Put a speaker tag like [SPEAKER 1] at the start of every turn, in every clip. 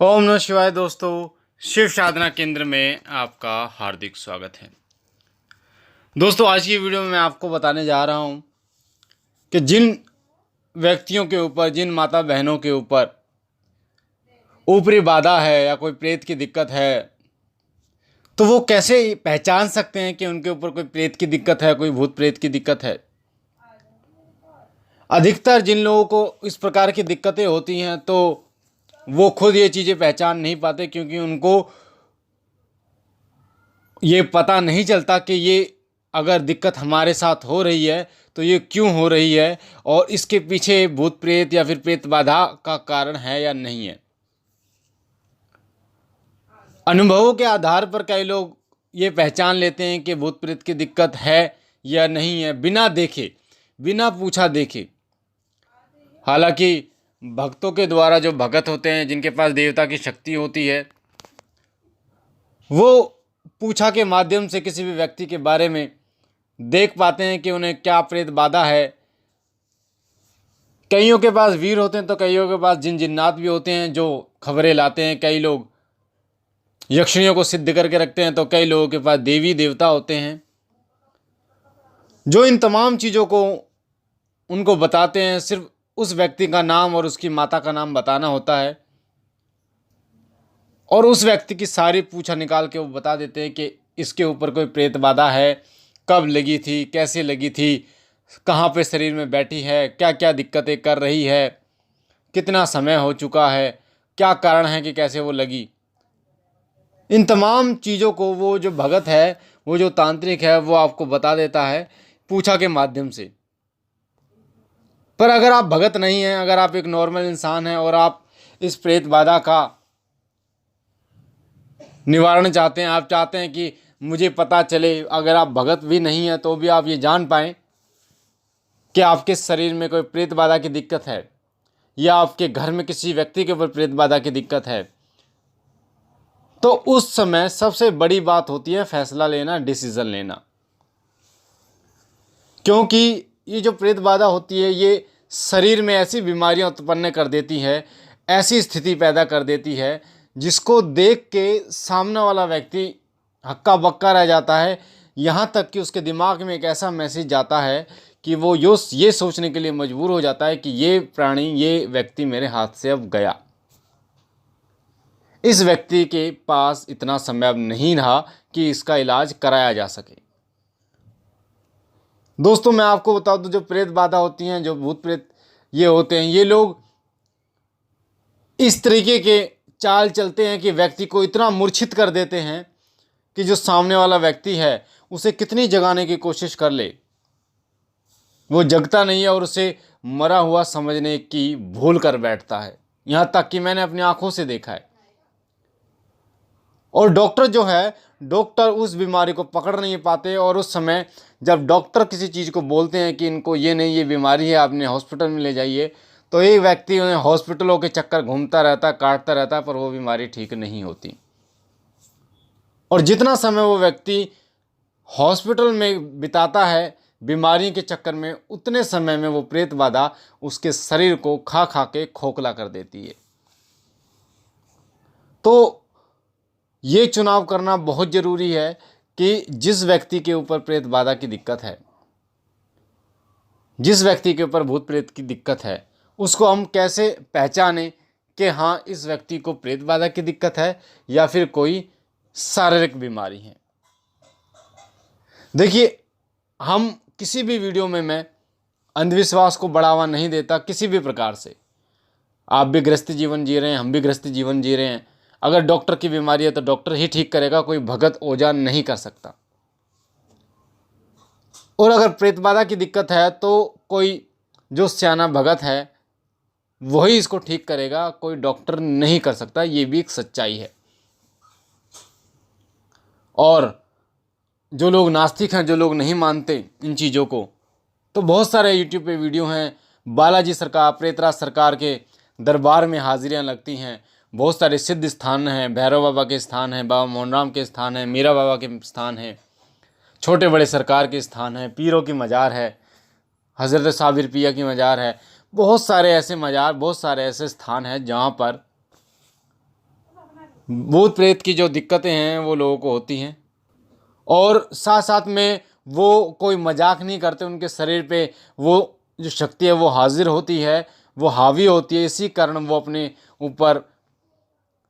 [SPEAKER 1] ओम नमः शिवाय। दोस्तों, शिव साधना केंद्र में आपका हार्दिक स्वागत है। दोस्तों, आज की वीडियो में मैं आपको बताने जा रहा हूं कि जिन व्यक्तियों के ऊपर, जिन माता बहनों के ऊपर ऊपरी बाधा है या कोई प्रेत की दिक्कत है, तो वो कैसे पहचान सकते हैं कि उनके ऊपर कोई प्रेत की दिक्कत है, कोई भूत प्रेत की दिक्कत है। अधिकतर जिन लोगों को इस प्रकार की दिक्कतें होती हैं तो वो खुद ये चीज़ें पहचान नहीं पाते, क्योंकि उनको ये पता नहीं चलता कि ये अगर दिक्कत हमारे साथ हो रही है तो ये क्यों हो रही है और इसके पीछे भूत प्रेत या फिर प्रेत बाधा का कारण है या नहीं है। अनुभवों के आधार पर कई लोग ये पहचान लेते हैं कि भूत प्रेत की दिक्कत है या नहीं है, बिना देखे, बिना पूछा देखे। हालांकि भक्तों के द्वारा, जो भगत होते हैं, जिनके पास देवता की शक्ति होती है, वो पूछा के माध्यम से किसी भी व्यक्ति के बारे में देख पाते हैं कि उन्हें क्या प्रेत बाधा है। कईयों के पास वीर होते हैं तो कईयों के पास जिन जिन्नात भी होते हैं जो खबरें लाते हैं। कई लोग यक्षिणियों को सिद्ध करके रखते हैं तो कई लोगों के पास देवी देवता होते हैं जो इन तमाम चीज़ों को उनको बताते हैं। सिर्फ उस व्यक्ति का नाम और उसकी माता का नाम बताना होता है और उस व्यक्ति की सारी पूछा निकाल के वो बता देते हैं कि इसके ऊपर कोई प्रेत बाधा है, कब लगी थी, कैसे लगी थी, कहाँ पे शरीर में बैठी है, क्या क्या दिक्कतें कर रही है, कितना समय हो चुका है, क्या कारण है कि कैसे वो लगी। इन तमाम चीज़ों को वो जो भगत है, वो जो तांत्रिक है, वो आपको बता देता है पूछा के माध्यम से। पर अगर आप भगत नहीं हैं, अगर आप एक नॉर्मल इंसान हैं और आप इस प्रेत बाधा का निवारण चाहते हैं, आप चाहते हैं कि मुझे पता चले, अगर आप भगत भी नहीं हैं तो भी आप ये जान पाएँ कि आपके शरीर में कोई प्रेत बाधा की दिक्कत है या आपके घर में किसी व्यक्ति के ऊपर प्रेत बाधा की दिक्कत है, तो उस समय सबसे बड़ी बात होती है फैसला लेना, डिसीजन लेना। क्योंकि ये जो प्रेत बाधा होती है, ये शरीर में ऐसी बीमारियां उत्पन्न कर देती है, ऐसी स्थिति पैदा कर देती है जिसको देख के सामने वाला व्यक्ति हक्का बक्का रह जाता है। यहाँ तक कि उसके दिमाग में एक ऐसा मैसेज जाता है कि वो ये सोचने के लिए मजबूर हो जाता है कि ये प्राणी, ये व्यक्ति मेरे हाथ से अब गया। इस व्यक्ति के पास इतना समय अब नहीं रहा कि इसका इलाज कराया जा सके। दोस्तों, मैं आपको बता दूं, जो प्रेत बाधा होती हैं, जो भूत प्रेत ये होते हैं, ये लोग इस तरीके के चाल चलते हैं कि व्यक्ति को इतना मूर्छित कर देते हैं कि जो सामने वाला व्यक्ति है उसे कितनी जगाने की कोशिश कर ले, वो जगता नहीं है और उसे मरा हुआ समझने की भूल कर बैठता है। यहाँ तक कि मैंने अपनी आंखों से देखा है। और डॉक्टर जो है, डॉक्टर उस बीमारी को पकड़ नहीं पाते और उस समय जब डॉक्टर किसी चीज़ को बोलते हैं कि इनको ये नहीं, ये बीमारी है, आपने हॉस्पिटल में ले जाइए, तो एक व्यक्ति उन्हें हॉस्पिटलों के चक्कर घूमता रहता, काटता रहता, पर वो बीमारी ठीक नहीं होती। और जितना समय वो व्यक्ति हॉस्पिटल में बिताता है बीमारी के चक्कर में, उतने समय में वो प्रेत बाधा उसके शरीर को खा खा के खोखला कर देती है। तो ये चुनाव करना बहुत ज़रूरी है कि जिस व्यक्ति के ऊपर प्रेत बाधा की दिक्कत है, जिस व्यक्ति के ऊपर भूत प्रेत की दिक्कत है, उसको हम कैसे पहचानें कि हाँ, इस व्यक्ति को प्रेत बाधा की दिक्कत है या फिर कोई शारीरिक बीमारी है। देखिए, हम किसी भी वीडियो में मैं अंधविश्वास को बढ़ावा नहीं देता किसी भी प्रकार से। आप भी गृहस्थी जीवन जी रहे हैं, हम भी गृहस्थी जीवन जी रहे हैं। अगर डॉक्टर की बीमारी है तो डॉक्टर ही ठीक करेगा, कोई भगत ओझा नहीं कर सकता। और अगर प्रेत बाधा की दिक्कत है तो कोई जो सियाना भगत है वही इसको ठीक करेगा, कोई डॉक्टर नहीं कर सकता। ये भी एक सच्चाई है। और जो लोग नास्तिक हैं, जो लोग नहीं मानते इन चीज़ों को, तो बहुत सारे यूट्यूब पे वीडियो हैं। बालाजी सरकार, प्रेतराज सरकार के दरबार में हाजिरियाँ लगती हैं। बहुत सारे सिद्ध स्थान हैं, भैरव बाबा के स्थान हैं, बाबा मोहनराम के स्थान हैं, मीरा बाबा के स्थान हैं, छोटे बड़े सरकार के स्थान हैं, पीरों की मज़ार है, हज़रत साबिर पिया की मज़ार है। बहुत सारे ऐसे मज़ार, बहुत सारे ऐसे स्थान हैं जहाँ पर भूत प्रेत की जो दिक्कतें हैं वो लोगों को होती हैं, और साथ साथ में वो कोई मजाक नहीं करते, उनके शरीर पे वो जो शक्ति है वो हाजिर होती है, वो हावी होती है। इसी कारण वो अपने ऊपर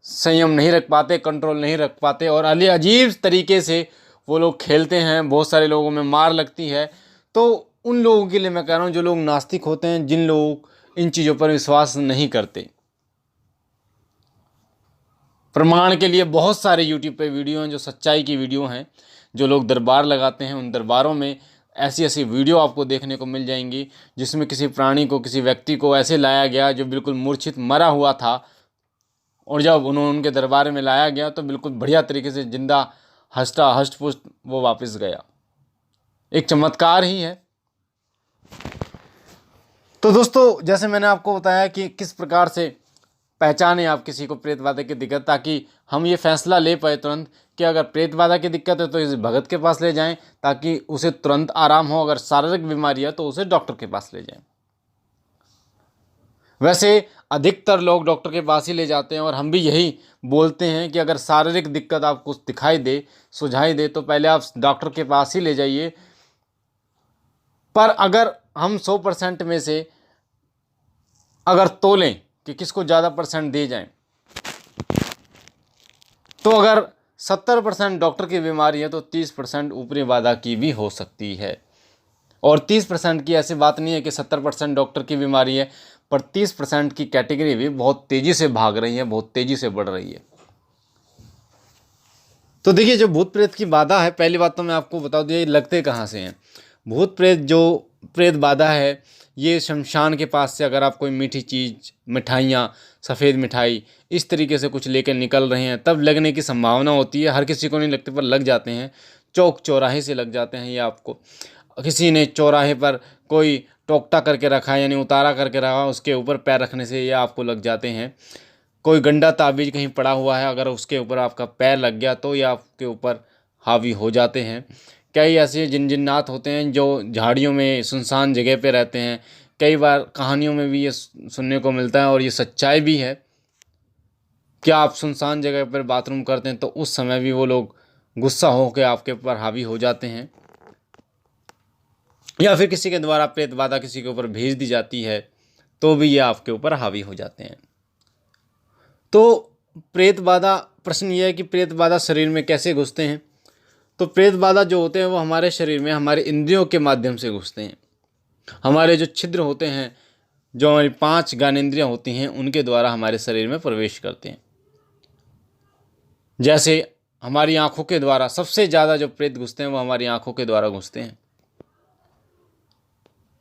[SPEAKER 1] संयम नहीं रख पाते, कंट्रोल नहीं रख पाते, और अजीब तरीके से वो लोग खेलते हैं, बहुत सारे लोगों में मार लगती है। तो उन लोगों के लिए मैं कह रहा हूँ जो लोग नास्तिक होते हैं, जिन लोग इन चीज़ों पर विश्वास नहीं करते। प्रमाण के लिए बहुत सारे यूट्यूब पे वीडियो हैं जो सच्चाई की वीडियो हैं, जो लोग दरबार लगाते हैं, उन दरबारों में ऐसी ऐसी वीडियो आपको देखने को मिल जाएंगी जिसमें किसी प्राणी को, किसी व्यक्ति को ऐसे लाया गया जो बिल्कुल मूर्छित मरा हुआ था, और जब उन्होंने उनके दरबार में लाया गया तो बिल्कुल बढ़िया तरीके से जिंदा हष्टा हष्ट पुष्ट वो वापस गया। एक चमत्कार ही है। तो दोस्तों, जैसे मैंने आपको बताया कि किस प्रकार से पहचाने आप किसी को प्रेत बाधा की दिक्कत, ताकि हम ये फैसला ले पाए तुरंत कि अगर प्रेत बाधा की दिक्कत है तो इस भगत के पास ले जाएं ताकि उसे तुरंत आराम हो, अगर शारीरिक बीमारी है तो उसे डॉक्टर के पास ले जाएं। वैसे अधिकतर लोग डॉक्टर के पास ही ले जाते हैं, और हम भी यही बोलते हैं कि अगर शारीरिक दिक्कत आपको दिखाई दे, सुझाई दे, तो पहले आप डॉक्टर के पास ही ले जाइए। पर अगर हम 100% में से अगर तोलें कि किसको ज़्यादा परसेंट दे जाएं, तो अगर 70% डॉक्टर की बीमारी है तो 30% ऊपरी बाधा की भी हो सकती है। और 30% की ऐसी बात नहीं है कि 70% डॉक्टर की बीमारी है, पर 30% की कैटेगरी भी बहुत तेज़ी से भाग रही है, बहुत तेज़ी से बढ़ रही है। तो देखिए, जो भूत प्रेत की बाधा है, पहली बात तो मैं आपको बता दूँ ये लगते कहाँ से हैं। भूत प्रेत जो प्रेत बाधा है, ये शमशान के पास से अगर आप कोई मीठी चीज़, मिठाइयाँ, सफ़ेद मिठाई इस तरीके से कुछ लेकर निकल रहे हैं, तब लगने की संभावना होती है। हर किसी को नहीं लगते, पर लग जाते हैं। चौक चौराहे से लग जाते हैं। ये आपको किसी ने चौराहे पर कोई टोकटा करके रखा है, यानी उतारा करके रखा, उसके ऊपर पैर रखने से ये आपको लग जाते हैं। कोई गंदा ताबीज़ कहीं पड़ा हुआ है, अगर उसके ऊपर आपका पैर लग गया तो ये आपके ऊपर हावी हो जाते हैं। कई ऐसे जिन्नात होते हैं जो झाड़ियों में सुनसान जगह पे रहते हैं। कई बार कहानियों में भी ये सुनने को मिलता है, और ये सच्चाई भी है कि आप सुनसान जगह पर बाथरूम करते हैं तो उस समय भी वो लोग गुस्सा होकर आपके ऊपर हावी हो जाते हैं, या फिर किसी के द्वारा प्रेत बाधा किसी के ऊपर भेज दी जाती है तो भी ये आपके ऊपर हावी हो जाते हैं। तो प्रेत बाधा, प्रश्न ये है कि प्रेत बाधा शरीर में कैसे घुसते हैं। तो प्रेत बाधा जो होते हैं वो हमारे शरीर में हमारे इंद्रियों के माध्यम से घुसते हैं। हमारे जो छिद्र होते हैं, जो हमारी 5 ज्ञानेंद्रियां होती हैं, उनके द्वारा हमारे शरीर में प्रवेश करते हैं। जैसे हमारी आंखों के द्वारा सबसे ज़्यादा जो प्रेत घुसते हैं वो हमारी आंखों के द्वारा घुसते हैं,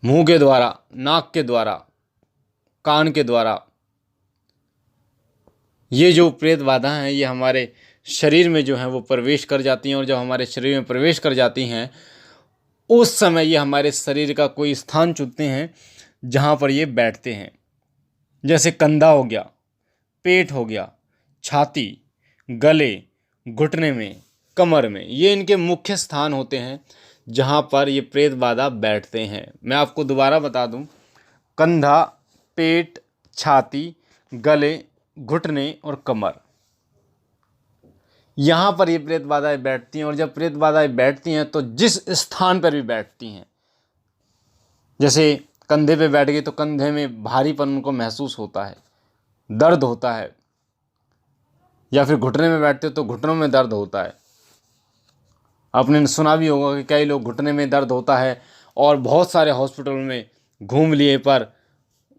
[SPEAKER 1] मुंह के द्वारा, नाक के द्वारा, कान के द्वारा। ये जो प्रेत बाधा हैं ये हमारे शरीर में जो है वो प्रवेश कर जाती हैं, और जब हमारे शरीर में प्रवेश कर जाती हैं उस समय ये हमारे शरीर का कोई स्थान चुनते हैं जहाँ पर ये बैठते हैं। जैसे कंधा हो गया, पेट हो गया, छाती, गले, घुटने में, कमर में, ये इनके मुख्य स्थान होते हैं जहाँ पर ये प्रेत बाधा बैठते हैं। मैं आपको दोबारा बता दूं, कंधा, पेट, छाती, गले, घुटने और कमर, यहाँ पर ये प्रेत बाधाएं बैठती हैं। और जब प्रेत बाधाएं बैठती हैं तो जिस स्थान पर भी बैठती हैं, जैसे कंधे पे बैठ गई तो कंधे में भारीपन उनको महसूस होता है, दर्द होता है, या फिर घुटने में बैठते तो घुटनों में दर्द होता है। आपने सुना भी होगा कि कई लोग घुटने में दर्द होता है और बहुत सारे हॉस्पिटल में घूम लिए पर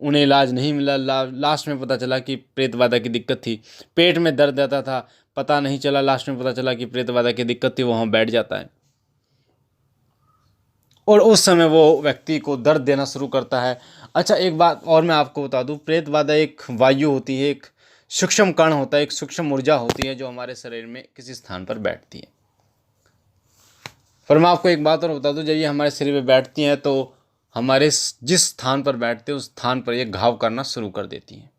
[SPEAKER 1] उन्हें इलाज नहीं मिला। लास्ट में पता चला कि प्रेत बाधा की दिक्कत थी। पेट में दर्द रहता था, पता नहीं चला, लास्ट में पता चला कि प्रेत बाधा की दिक्कत थी, वहाँ बैठ जाता है और उस समय वो व्यक्ति को दर्द देना शुरू करता है। अच्छा, एक बात और मैं आपको बता दूं, प्रेत बाधा एक वायु होती है, एक सूक्ष्म कण होता है, एक सूक्ष्म ऊर्जा होती है जो हमारे शरीर में किसी स्थान पर बैठती है। पर मैं आपको एक बात और बता दूं, जब ये हमारे शरीर में बैठती हैं तो हमारे जिस स्थान पर बैठते हैं उस स्थान पर ये घाव करना शुरू कर देती हैं।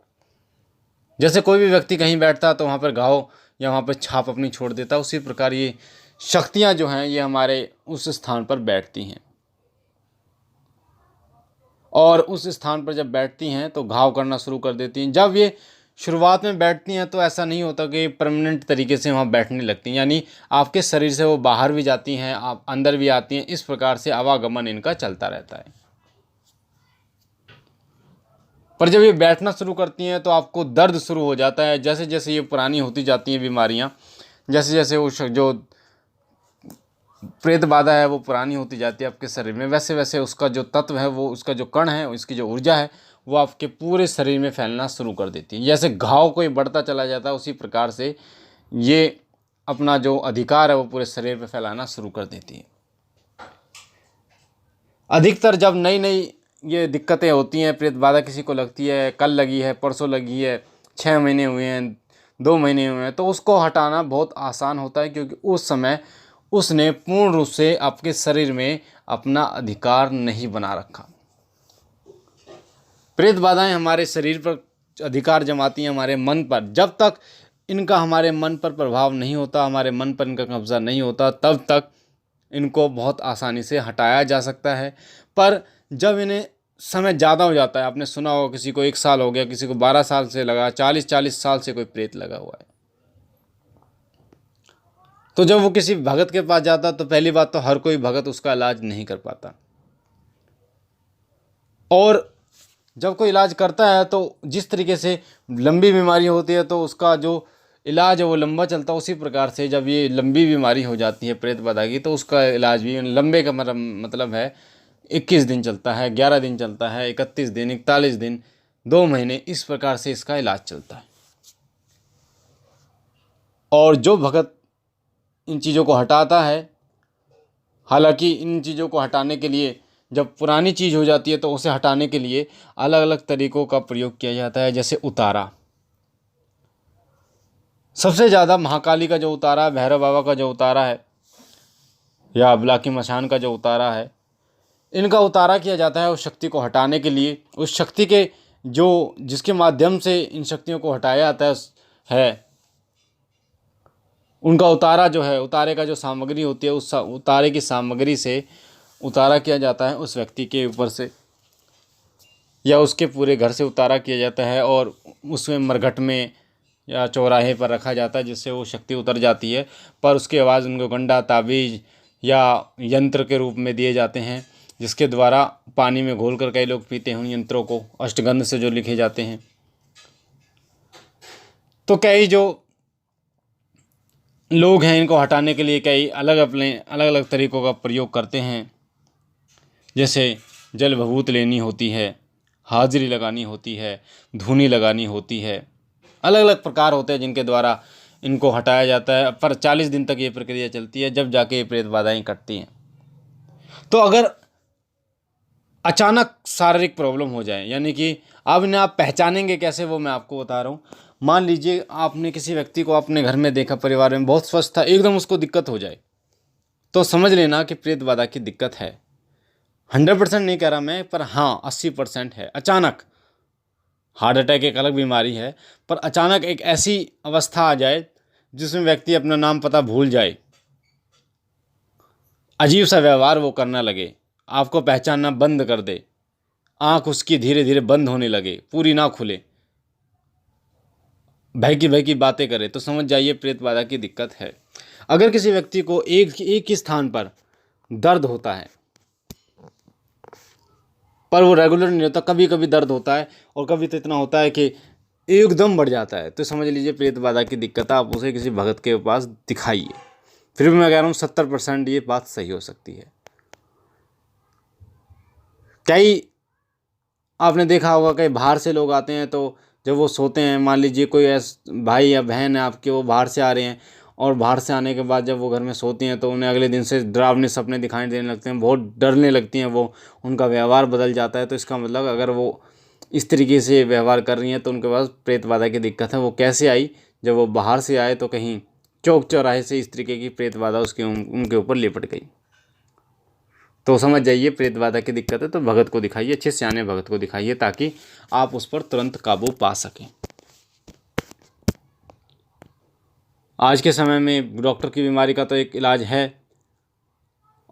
[SPEAKER 1] जैसे कोई भी व्यक्ति कहीं बैठता है तो वहाँ पर घाव या वहाँ पर छाप अपनी छोड़ देता है, उसी प्रकार ये शक्तियाँ जो हैं ये हमारे उस स्थान पर बैठती हैं, और उस स्थान पर जब बैठती हैं तो घाव करना शुरू कर देती हैं। जब ये शुरुआत में बैठती हैं तो ऐसा नहीं होता कि परमानेंट तरीके से वहाँ बैठने लगती हैं, यानी आपके शरीर से वो बाहर भी जाती हैं, आप अंदर भी आती हैं, इस प्रकार से आवागमन इनका चलता रहता है। पर जब ये बैठना शुरू करती हैं तो आपको दर्द शुरू हो जाता है। जैसे जैसे ये पुरानी होती जाती हैं बीमारियाँ, जैसे जैसे वो जो प्रेत बाधा है वो पुरानी होती जाती है आपके शरीर में, वैसे वैसे उसका जो तत्व है, वो उसका जो कण है, उसकी जो ऊर्जा है, वो आपके पूरे शरीर में फैलना शुरू कर देती है। जैसे घाव कोई बढ़ता चला जाता है, उसी प्रकार से ये अपना जो अधिकार है वो पूरे शरीर पे फैलाना शुरू कर देती है। अधिकतर जब नई नई ये दिक्कतें होती हैं, प्रेत बाधा किसी को लगती है, कल लगी है, परसों लगी है, 6 महीने हुए हैं, 2 महीने हुए हैं, तो उसको हटाना बहुत आसान होता है, क्योंकि उस समय उसने पूर्ण रूप से आपके शरीर में अपना अधिकार नहीं बना रखा। प्रेत बाधाएं हमारे शरीर पर अधिकार जमाती हैं, हमारे मन पर। जब तक इनका हमारे मन पर प्रभाव नहीं होता, हमारे मन पर इनका कब्जा नहीं होता, तब तक इनको बहुत आसानी से हटाया जा सकता है। पर जब इन्हें समय ज़्यादा हो जाता है, आपने सुना होगा किसी को 1 साल हो गया, किसी को 12 साल से लगा, 40-40 साल से कोई प्रेत लगा हुआ है, तो जब वो किसी भगत के पास जाता तो पहली बात तो हर कोई भगत उसका इलाज नहीं कर पाता, और जब कोई इलाज करता है तो जिस तरीके से लंबी बीमारी होती है तो उसका जो इलाज है वो लंबा चलता है, उसी प्रकार से जब ये लंबी बीमारी हो जाती है प्रेत बाधा की, तो उसका इलाज भी लंबे का मतलब है 21 दिन चलता है, 11 दिन चलता है, 31 दिन, 41 दिन, 2 महीने, इस प्रकार से इसका इलाज चलता है। और जो भगत इन चीज़ों को हटाता है, हालांकि इन चीज़ों को हटाने के लिए जब पुरानी चीज़ हो जाती है तो उसे हटाने के लिए अलग अलग तरीक़ों का प्रयोग किया जाता है। जैसे उतारा, सबसे ज़्यादा महाकाली का जो उतारा है, भैरव बाबा का जो उतारा है, या बुलाकी मशान का जो उतारा है, इनका उतारा किया जाता है उस शक्ति को हटाने के लिए। उस शक्ति के जो जिसके माध्यम से इन शक्तियों को हटाया जाता है, उनका उतारा जो है, उतारे का जो सामग्री होती है, उस उतारे की सामग्री से उतारा किया जाता है उस व्यक्ति के ऊपर से, या उसके पूरे घर से उतारा किया जाता है, और उसमें मरघट में या चौराहे पर रखा जाता है, जिससे वो शक्ति उतर जाती है। पर उसके बाद उनको गंडा, ताबीज़ या यंत्र के रूप में दिए जाते हैं, जिसके द्वारा पानी में घोल कर कई लोग पीते हैं उन यंत्रों को, अष्टगंध से जो लिखे जाते हैं। तो कई जो लोग हैं इनको हटाने के लिए कई अलग अलग तरीक़ों का प्रयोग करते हैं। जैसे जल भभूत लेनी होती है, हाजिरी लगानी होती है, धूनी लगानी होती है, अलग अलग प्रकार होते हैं जिनके द्वारा इनको हटाया जाता है। पर 40 दिन तक ये प्रक्रिया चलती है, जब जाके ये प्रेत बाधाएं कटती हैं। तो अगर अचानक शारीरिक प्रॉब्लम हो जाए, यानी कि अब इन्हें आप पहचानेंगे कैसे, वो मैं आपको बता रहा हूँ। मान लीजिए आपने किसी व्यक्ति को अपने घर में देखा, परिवार में बहुत स्वस्थ था, एकदम उसको दिक्कत हो जाए, तो समझ लेना कि प्रेत बाधा की दिक्कत है। 100% नहीं कह रहा मैं, पर हाँ 80% है। अचानक हार्ट अटैक एक अलग बीमारी है, पर अचानक एक ऐसी अवस्था आ जाए जिसमें व्यक्ति अपना नाम पता भूल जाए, अजीब सा व्यवहार वो करना लगे, आपको पहचानना बंद कर दे, आँख उसकी धीरे धीरे बंद होने लगे, पूरी ना खुले, भय की बातें करे, तो समझ जाइए प्रेत बाधा की दिक्कत है। अगर किसी व्यक्ति को एक ही स्थान पर दर्द होता है, पर वो रेगुलर नहीं होता, कभी कभी दर्द होता है, और कभी तो इतना होता है कि एकदम बढ़ जाता है, तो समझ लीजिए प्रेत बाधा की दिक्कत है, आप उसे किसी भगत के पास दिखाइए। फिर भी मैं कह रहा हूँ 70% ये बात सही हो सकती है। कई आपने देखा होगा कई बाहर से लोग आते हैं, तो जब वो सोते हैं, मान लीजिए कोई भाई या बहन है आपके, वो बाहर से आ रहे हैं, और बाहर से आने के बाद जब वो घर में सोती हैं तो उन्हें अगले दिन से डरावने सपने दिखाई देने लगते हैं, बहुत डरने लगती हैं, वो उनका व्यवहार बदल जाता है। तो इसका मतलब अगर वो इस तरीके से व्यवहार कर रही हैं तो उनके पास प्रेत बाधा की दिक्कत है। वो कैसे आई, जब वो बाहर से आए तो कहीं चौक चौराहे से इस तरीके की प्रेत बाधा उनके ऊपर लिपट गई। तो समझ जाइए प्रेत बाधा की दिक्कत है, तो भगत को दिखाइए, अच्छे सियाने भगत को दिखाइए, ताकि आप उस पर तुरंत काबू पा सकें। आज के समय में डॉक्टर की बीमारी का तो एक इलाज है,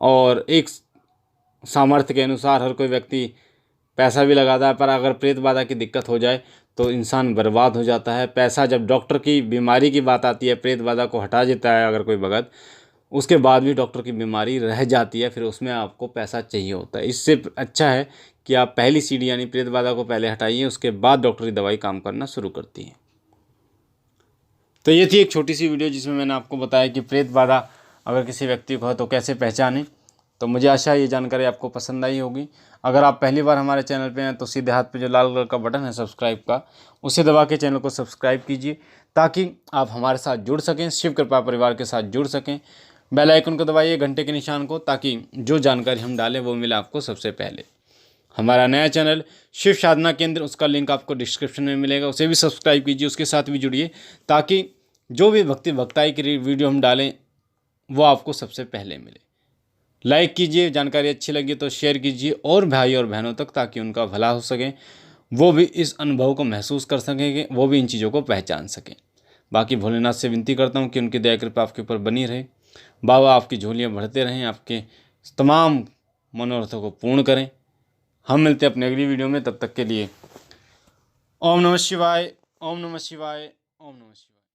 [SPEAKER 1] और एक सामर्थ्य के अनुसार हर कोई व्यक्ति पैसा भी लगाता है, पर अगर प्रेत बाधा की दिक्कत हो जाए तो इंसान बर्बाद हो जाता है। पैसा जब डॉक्टर की बीमारी की बात आती है, प्रेत बाधा को हटा देता है अगर कोई भगत, उसके बाद भी डॉक्टर की बीमारी रह जाती है, फिर उसमें आपको पैसा चाहिए होता है। इससे अच्छा है कि आप पहली सीढ़ी यानी प्रेत बाधा को पहले हटाइए, उसके बाद डॉक्टरी दवाई काम करना शुरू करती है। तो ये थी एक छोटी सी वीडियो जिसमें मैंने आपको बताया कि प्रेत बाधा अगर किसी व्यक्ति को है तो कैसे पहचानें। तो मुझे आशा है ये जानकारी आपको पसंद आई होगी। अगर आप पहली बार हमारे चैनल पे हैं तो सीधे हाथ पे जो लाल कलर का बटन है सब्सक्राइब का, उसे दबा के चैनल को सब्सक्राइब कीजिए ताकि आप हमारे साथ जुड़ सकें, शिव कृपा परिवार के साथ जुड़ सकें। बेल आइकन को दबाइए, घंटे के निशान को, ताकि जो जानकारी हम डालें वो मिले आपको सबसे पहले। हमारा नया चैनल शिव साधना केंद्र, उसका लिंक आपको डिस्क्रिप्शन में मिलेगा, उसे भी सब्सक्राइब कीजिए, उसके साथ भी जुड़िए ताकि जो भी भक्ति भक्ताई की वीडियो हम डालें वो आपको सबसे पहले मिले। लाइक कीजिए, जानकारी अच्छी लगी तो शेयर कीजिए और भाई और बहनों तक, ताकि उनका भला हो सके, वो भी इस अनुभव को महसूस कर सकेंगे, वो भी इन चीज़ों को पहचान सकें। बाकी भोलेनाथ से विनती करता हूँ कि उनकी दया कृपा आपके ऊपर बनी रहे। बाबा आपकी झोलियाँ बढ़ते रहें, आपके तमाम मनोरथों को पूर्ण करें। हम मिलते हैं अपने अगली वीडियो में, तब तक के लिए ओम नमः शिवाय, ओम नमः शिवाय, ओम नमः शिवाय।